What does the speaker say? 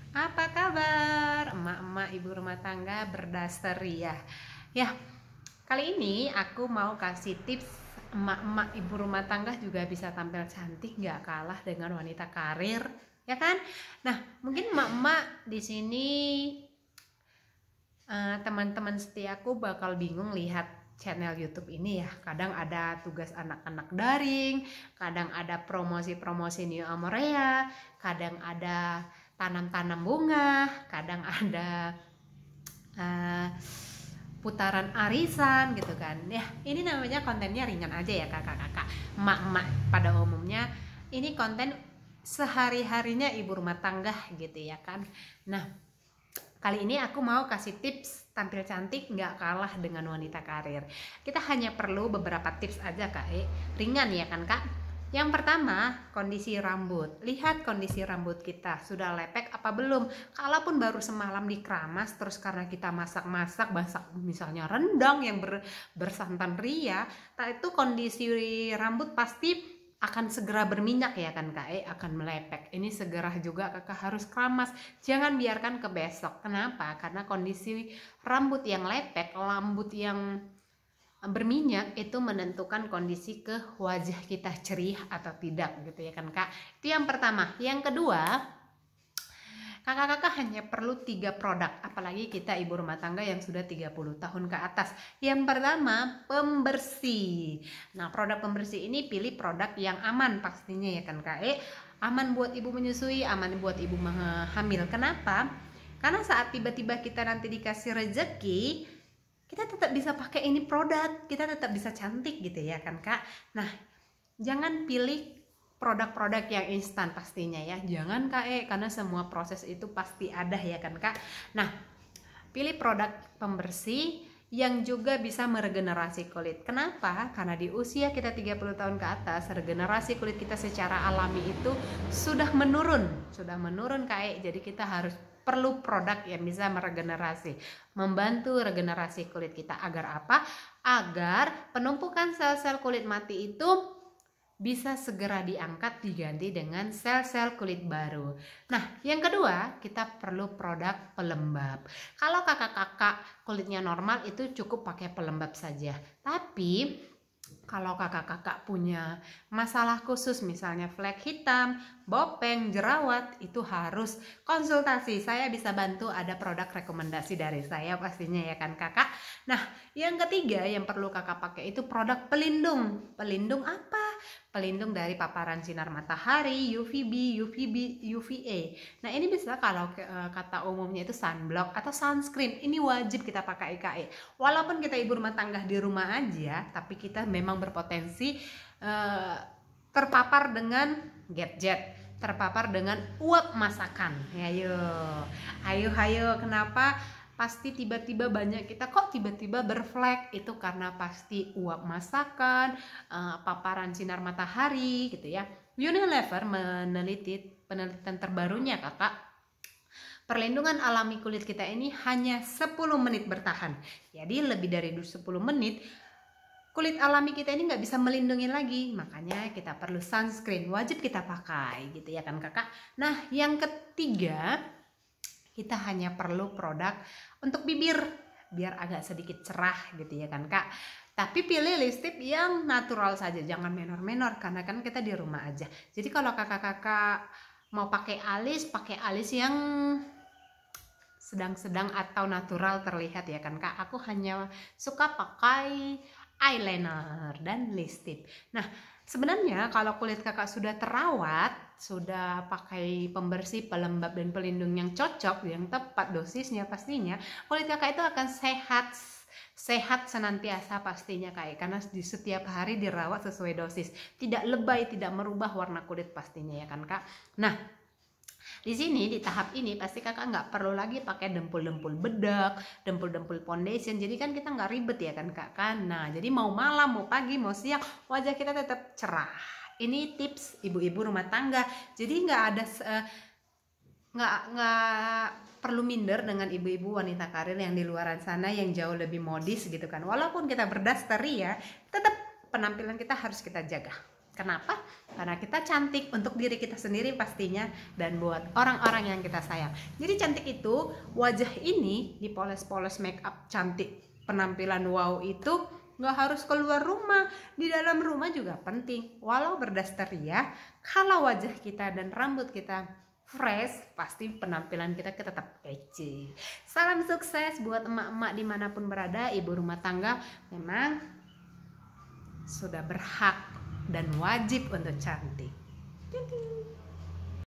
Apa kabar emak-emak ibu rumah tangga berdaster ya? Ya, kali ini aku mau kasih tips emak-emak ibu rumah tangga juga bisa tampil cantik gak kalah dengan wanita karir, ya kan? Nah, mungkin emak-emak di sini teman-teman setiaku bakal bingung lihat channel YouTube ini ya. Kadang ada tugas anak-anak daring, kadang ada promosi-promosi New Amorea, kadang ada tanam-tanam bunga, kadang ada uh, putaran arisan gitu kan. Ya, ini namanya kontennya ringan aja ya kakak-kakak, emak-emak pada umumnya. Ini konten sehari-harinya ibu rumah tangga gitu ya kan. Nah, kali ini aku mau kasih tips tampil cantik nggak kalah dengan wanita karir. Kita hanya perlu beberapa tips aja kak, ringan ya kan kak. Yang pertama, kondisi rambut. Lihat kondisi rambut kita, sudah lepek apa belum. Kalaupun baru semalam dikeramas, terus karena kita masak misalnya rendang yang bersantan ria, itu kondisi rambut pasti akan segera berminyak ya kan kak, akan melepek. Ini segera juga kakak harus keramas, jangan biarkan ke besok. Kenapa? Karena kondisi rambut yang lepek, rambut yang berminyak itu menentukan kondisi ke wajah kita cerih atau tidak gitu ya kan kak. Itu yang pertama. Yang kedua, kakak-kakak hanya perlu 3 produk, apalagi kita ibu rumah tangga yang sudah 30 tahun ke atas. Yang pertama, pembersih. Nah, produk pembersih ini pilih produk yang aman pastinya ya kan Kak. Aman buat ibu menyusui, aman buat ibu hamil. Kenapa? Karena saat tiba-tiba kita nanti dikasih rezeki, kita tetap bisa pakai ini produk, kita tetap bisa cantik gitu ya kan Kak. Nah, jangan pilih produk-produk yang instan pastinya ya, jangan kak, karena semua proses itu pasti ada ya kan kak. Nah, pilih produk pembersih yang juga bisa meregenerasi kulit. Kenapa? Karena di usia kita 30 tahun ke atas, regenerasi kulit kita secara alami itu sudah menurun kak. Jadi kita harus perlu produk yang bisa meregenerasi, membantu regenerasi kulit kita. Agar apa? Agar penumpukan sel-sel kulit mati itu bisa segera diangkat, diganti dengan sel-sel kulit baru. Nah, yang kedua, kita perlu produk pelembab. Kalau kakak-kakak kulitnya normal itu cukup pakai pelembab saja. Tapi kalau kakak-kakak punya masalah khusus, misalnya flek hitam, bopeng, jerawat, itu harus konsultasi. Saya bisa bantu, ada produk rekomendasi dari saya pastinya ya kan kakak. Nah, yang ketiga yang perlu kakak pakai itu produk pelindung. Pelindung apa? Pelindung dari paparan sinar matahari, UVB, UVA. Nah, ini bisa kalau kata umumnya itu sunblock atau sunscreen. Ini wajib kita pakai KE. Walaupun kita ibu rumah tangga di rumah aja, tapi kita memang berpotensi terpapar dengan gadget, terpapar dengan uap masakan. Ayo, kenapa? Pasti tiba-tiba banyak kita kok tiba-tiba berflek, itu karena pasti uap masakan, paparan sinar matahari gitu ya. Unilever meneliti, penelitian terbarunya kakak, perlindungan alami kulit kita ini hanya 10 menit bertahan. Jadi lebih dari 10 menit kulit alami kita ini nggak bisa melindungi lagi. Makanya kita perlu sunscreen, wajib kita pakai gitu ya kan kakak. Nah, yang ketiga, kita hanya perlu produk untuk bibir biar agak sedikit cerah gitu ya kan kak. Tapi pilih lipstick yang natural saja, jangan menor-menor karena kan kita di rumah aja. Jadi kalau kakak-kakak mau pakai alis yang sedang-sedang atau natural terlihat ya kan kak. Aku hanya suka pakai eyeliner dan lipstick. Nah, sebenarnya kalau kulit kakak sudah terawat, sudah pakai pembersih, pelembab dan pelindung yang cocok, yang tepat dosisnya pastinya, kulit kakak itu akan sehat senantiasa pastinya kak, karena di setiap hari dirawat sesuai dosis, tidak lebay, tidak merubah warna kulit pastinya ya kan kak. Nah, di sini di tahap ini pasti kakak nggak perlu lagi pakai dempul-dempul bedak, dempul-dempul foundation. Jadi kan kita nggak ribet ya kan kak kan. Nah, jadi mau malam, mau pagi, mau siang, wajah kita tetap cerah. Ini tips ibu-ibu rumah tangga. Jadi nggak ada nggak perlu minder dengan ibu-ibu wanita karir yang di luaran sana yang jauh lebih modis gitu kan. Walaupun kita berdaster ya, tetap penampilan kita harus kita jaga. Kenapa? Karena kita cantik untuk diri kita sendiri pastinya, dan buat orang-orang yang kita sayang. Jadi cantik itu, wajah ini dipoles-poles make up cantik, penampilan wow itu nggak harus keluar rumah, di dalam rumah juga penting. Walau berdaster ya, kalau wajah kita dan rambut kita fresh, pasti penampilan kita tetap kece. Salam sukses buat emak-emak dimanapun berada. Ibu rumah tangga memang sudah berhak dan wajib untuk cantik.